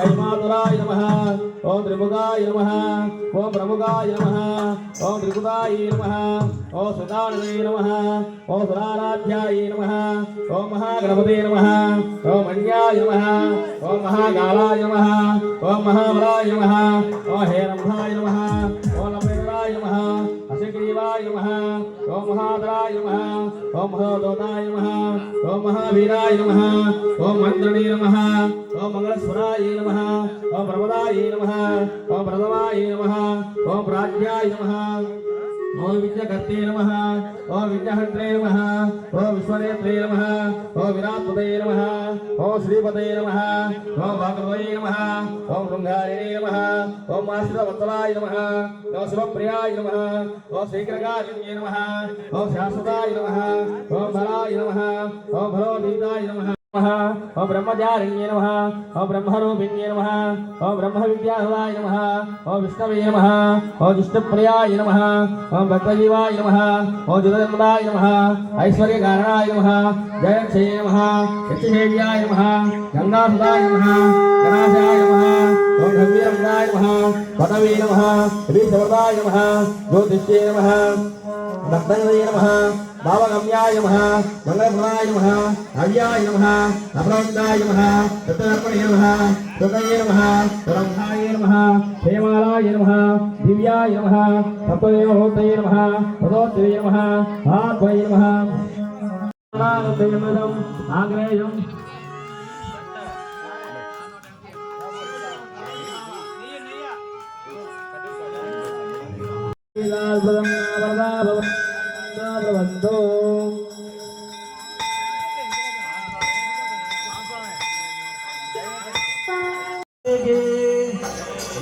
ఐమాతురాయ నమః ఓం త్రిముఖాయ నమః ఓం ప్రముఖాయ నమః ఓం త్రిపుటాయ నమః ఓం సుదానవే నమః ఓం సురారాధ్యాయ నమః ఓం మహాగణపతే నమః ఓం అన్యాయ నమః ఓం మహాకాలాయ నమః ఓం మహాబలాయ నమః ఓం హేరంభాయ నమః ఓం నమేంద్రాయ నమః అశగ్రీవాయ నమః ఓం మహాదరాయ నమః ఓం మహోదోతాయ నమః ఓం మహావీరాయ నమః ఓం మంత్రణే నమః ఓం మంగళస్వరాయ నమః ఓం ప్రమదాయ నమః ఓం ప్రథమాయ నమః ఓం ప్రాజ్ఞాయ నమః ఓం విద్యకర్తే నమః ఓం విద్యహంత్రే నమః ఓం విశ్వనేత్రే నమః ఓం విరాట్పతే నమః ఓం శ్రీపతే నమః ఓం భాగవతే నమః ఓం శృంగారిణే నమః ఓం ఆశ్రితవత్సలాయ నమః ఓం శివప్రియాయ నమః ఓం శ్రీకరకారిణ్యే నమః ఓం శాశ్వతాయ నమః ఓం బలాయ నమః ఓం భరోదీతాయ నమః ఓం బ్రహ్మచారిణ్యే నమః ఓం బ్రహ్మరూపిణ్యే నమః ఓం బ్రహ్మ విద్యాహృదాయ నమః ఓం విష్ణవే నమః ఓం విష్ణుప్రియాయ నమః ఓం భక్తజీవాయ నమః ఓం జగన్మదాయ నమః ఐశ్వర్యకారణాయ నమః జయక్షయ నమః యక్షసేవ్యాయ నమః గంగాసుదాయ నమః గణాశాయ నమః ఓం గంభీరముదాయ నమః పదవే నమః శ్రీశవర్దాయ నమః జ్యోతిష్యే నమః భక్తజే నమః భావగమ్యాయ నమః మంగళప్రదాయ నమః హవ్యాయ నమః అప్రవృద్ధాయ నమః తత్వర్పణే నమః సుతయే నమః సురంధాయ నమః హేమాలాయ నమః దివ్యాయ నమః తత్వదేవహూతయే నమః పదోత్తరే నమః ఆత్మయే నమః నాగదేవమదం ఆగ్రేయం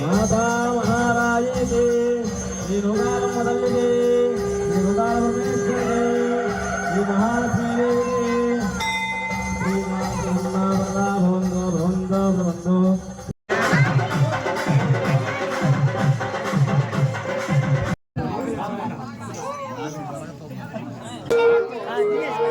माता महाराज के निरुगाल मदल के निरुगाल परमेश्वर के महालक्ष्मी देवी श्री माता वरदा भवन्तो भवन्तो भवन्तो Yes.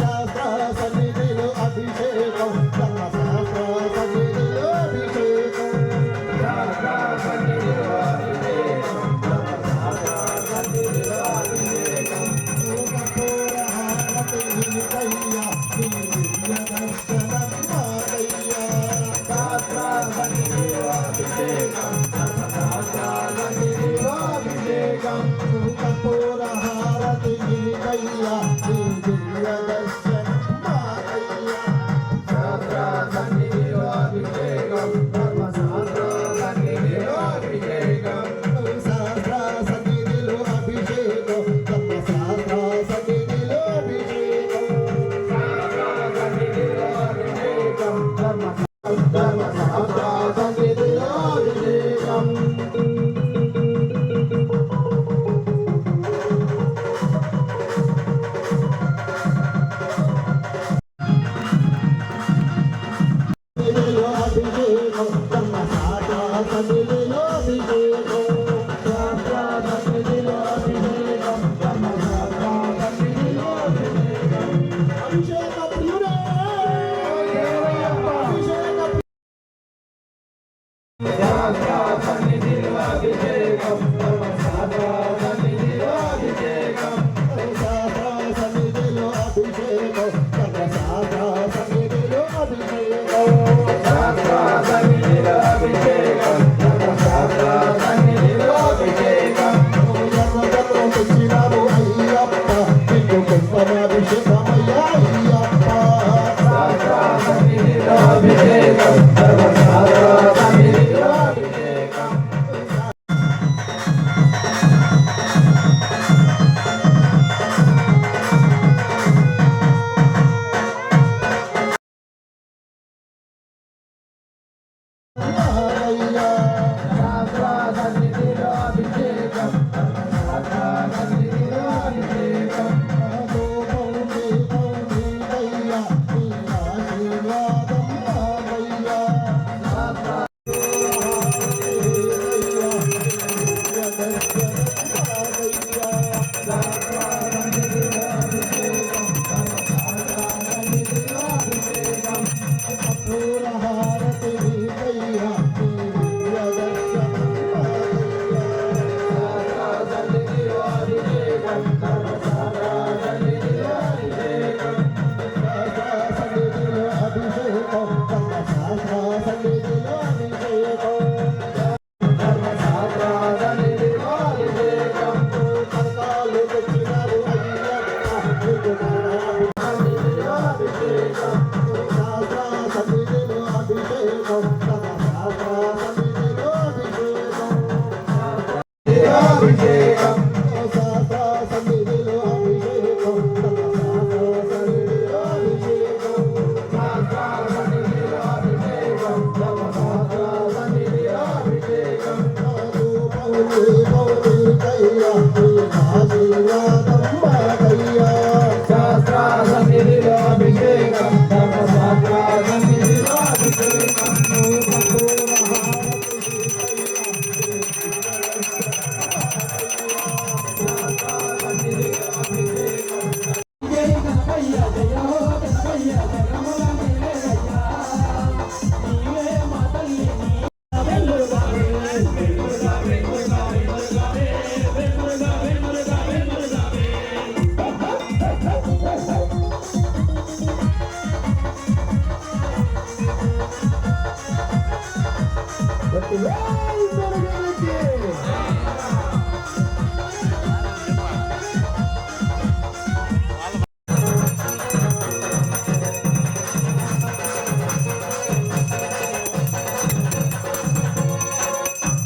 Shastra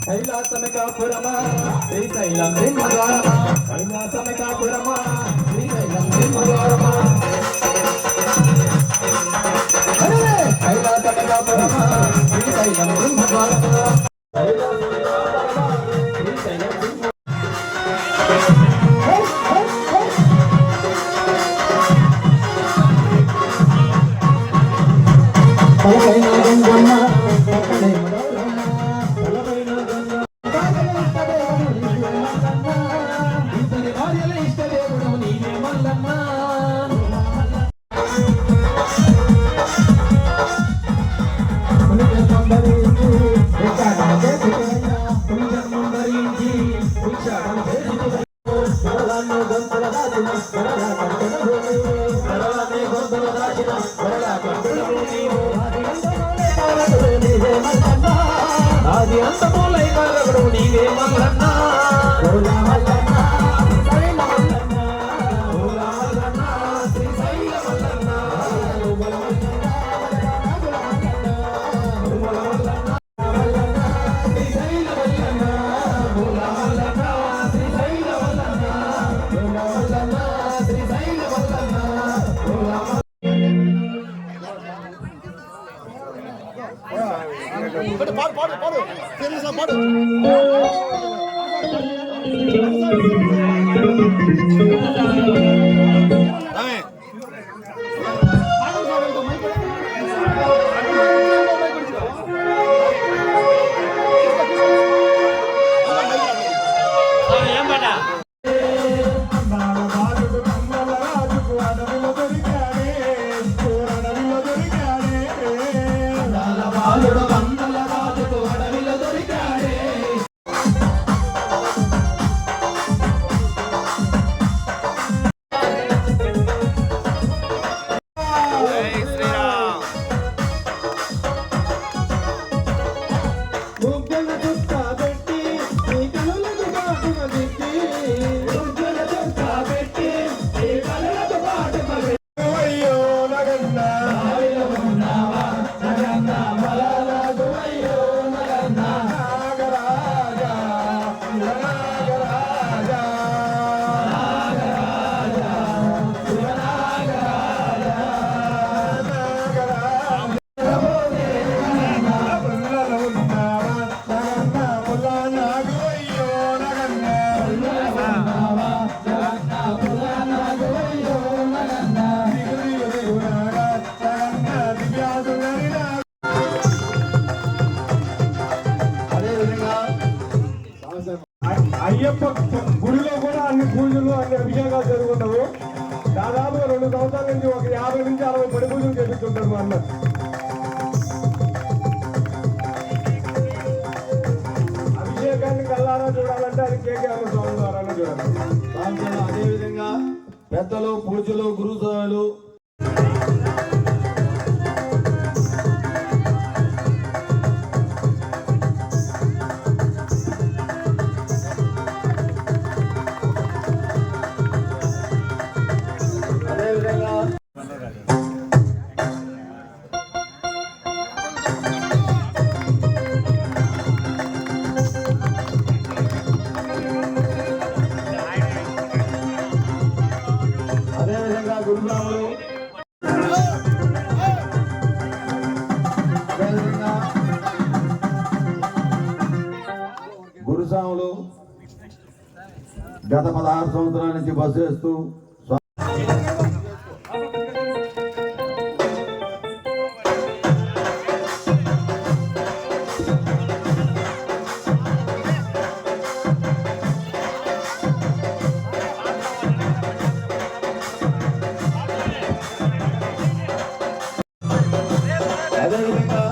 కైలాసమికాపురమా శ్రీశైలం సింహద్వారమా కైలాసమికాపురమా శ్రీశైలం సింహద్వారమా కైలాసమికాపురమా శ్రీశైలం సింహద్వారమా కైలాసమికాపురమా శ్రీశైలం సింహ పలకైన గంగమ్మ పక్కనే ఆది అంతములై మల్లగుడు నీవే మల్లన్న ఓలా మల్లన్న శ్రీశైల మల్లన్న ఓలా మల్లన్న శ్రీశైల మల్లన్న ఓలా మల్లన్న శ్రీశైల మల్లన్న ఓలా మల్లన్న శ్రీశైల మల్లన్న ఓలా మల్లన్న శ్రీశైల మల్లన్న ఓలా పాడు పాడు పాడు తెలుసా పాడు అయ్యప్ప గుడిలో కూడా అన్ని పూజలు అన్ని అభిషేకాలు జరుగుతావు. దాదాపుగా 2 సంవత్సరాల నుంచి ఒక 50 నుంచి 60 పడి పూజలు చేపిస్తుంటారు మా అన్న. అభిషేకాన్ని కల్లారా చూడాలంటే అది కేకేఆర్ స్వామి ద్వారానే చూడాలి. అదేవిధంగా పెద్దలు పూజలు గురుసాలు గురుస్వాములు గత 16 సంవత్సరాల నుంచి బస్సు వేస్తూ అదేవిధంగా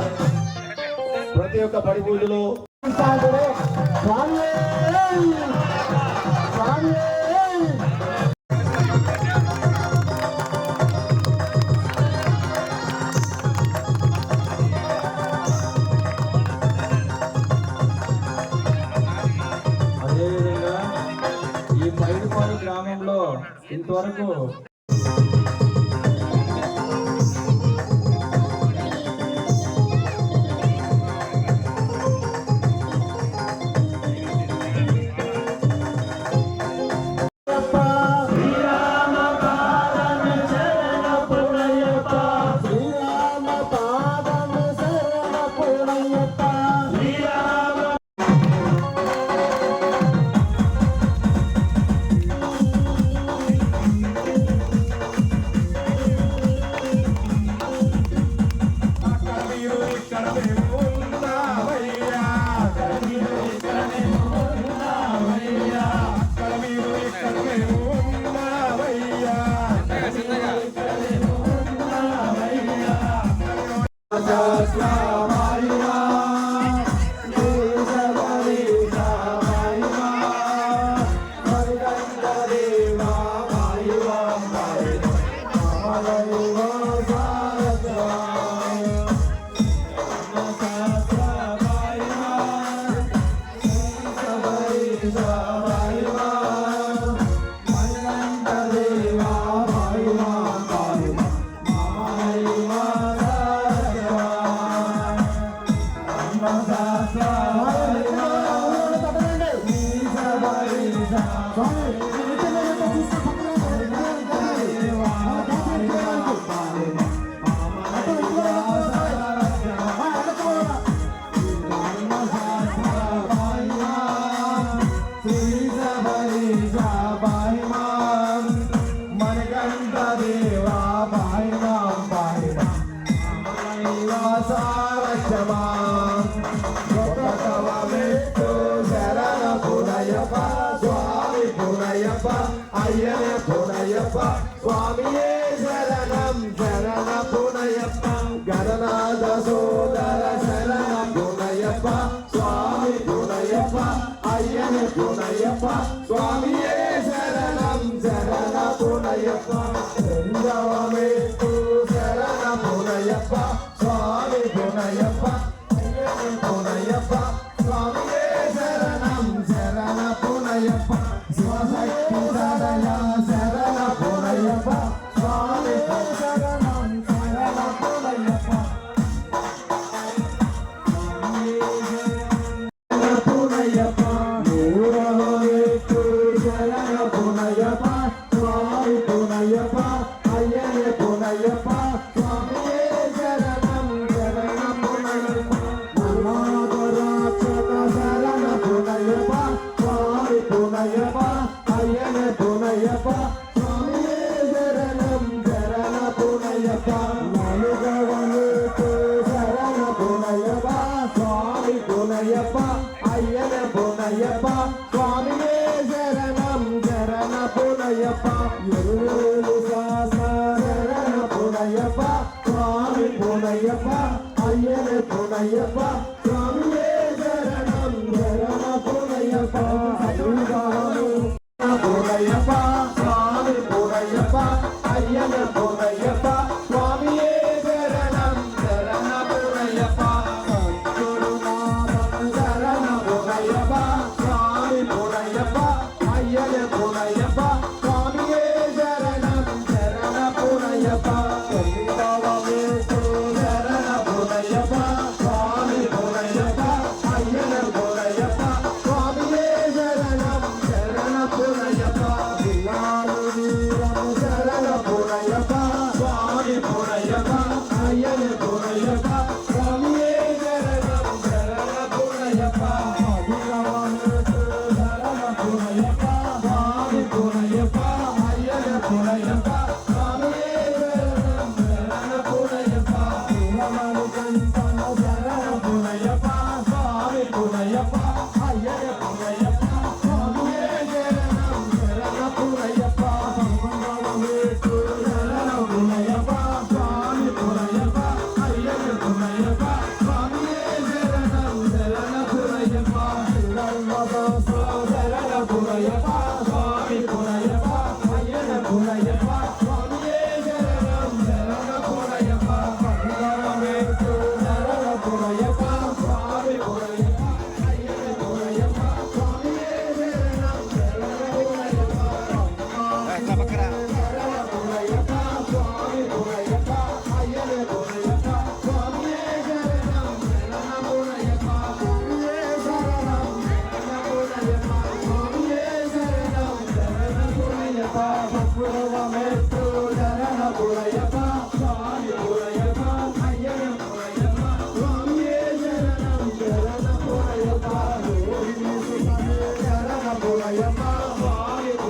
ప్రతి ఒక్క పడి పూజలో అదేవిధంగా ఈ పైడిపాడు గ్రామంలో ఇంతవరకు துணையப்ப சுவாமி துணையப்ப ஐயனே துணையப்ப சுவாமியே சரணம் சரண துணையப்ப துணையப்ப சுவாமி துணையப்ப ஐயனே துணையப்ப சுவாமியே சரணம் சரண துணையப்ப சரண துணையப்ப சுவாமி துணையப்ப ஐயனே துணையப்ப சுவாமியே சரணம் சரண துணையப்ப சரண துணையப்ப சுவாமி துணையப்ப ஐயனே துணையப்ப சுவாமியே சரணம் சரண துணையப்ப சரண துணையப்ப சுவாமி துணையப்ப ஐயனே துணையப்ப சுவாமியே சரணம் சரண துணையப்ப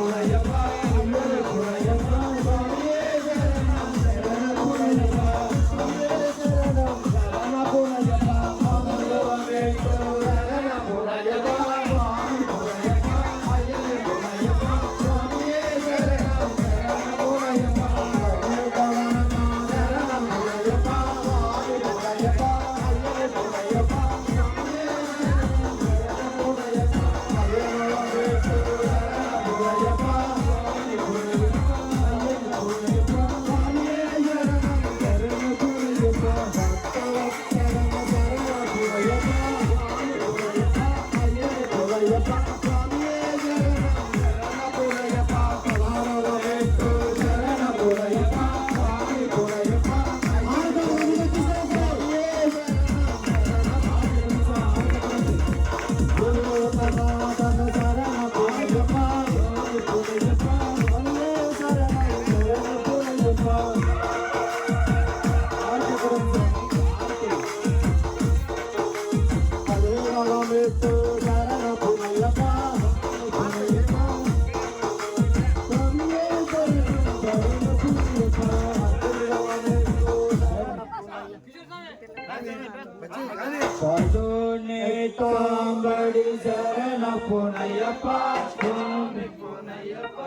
తోంబడి శరణ పునయ్యప్ప స్వామి పునయ్యప్ప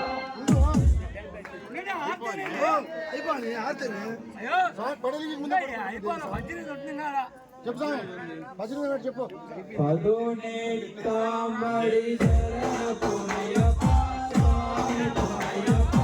అయిపోయి ఆడుతుంది పడలికి ముందు చెప్పు స్వామి భజన చెప్పు పదునే తోంబడి శరణ పునయ్యప్ప స్వామి పునయ్యప్ప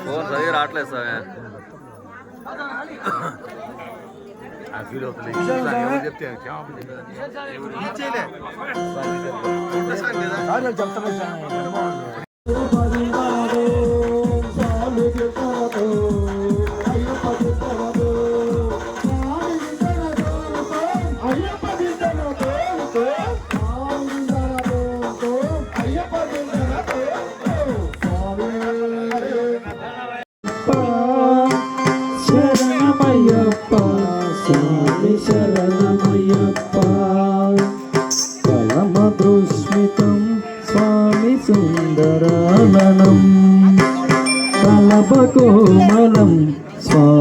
ఫోన్ సరిగా రావట్లేదు స్వామి. శరణమయ్యప్ప స్వామి శరణమయ్యప్ప కలమదృష్మితం స్వామి సుందరాననం కలపకోమలం స్వామి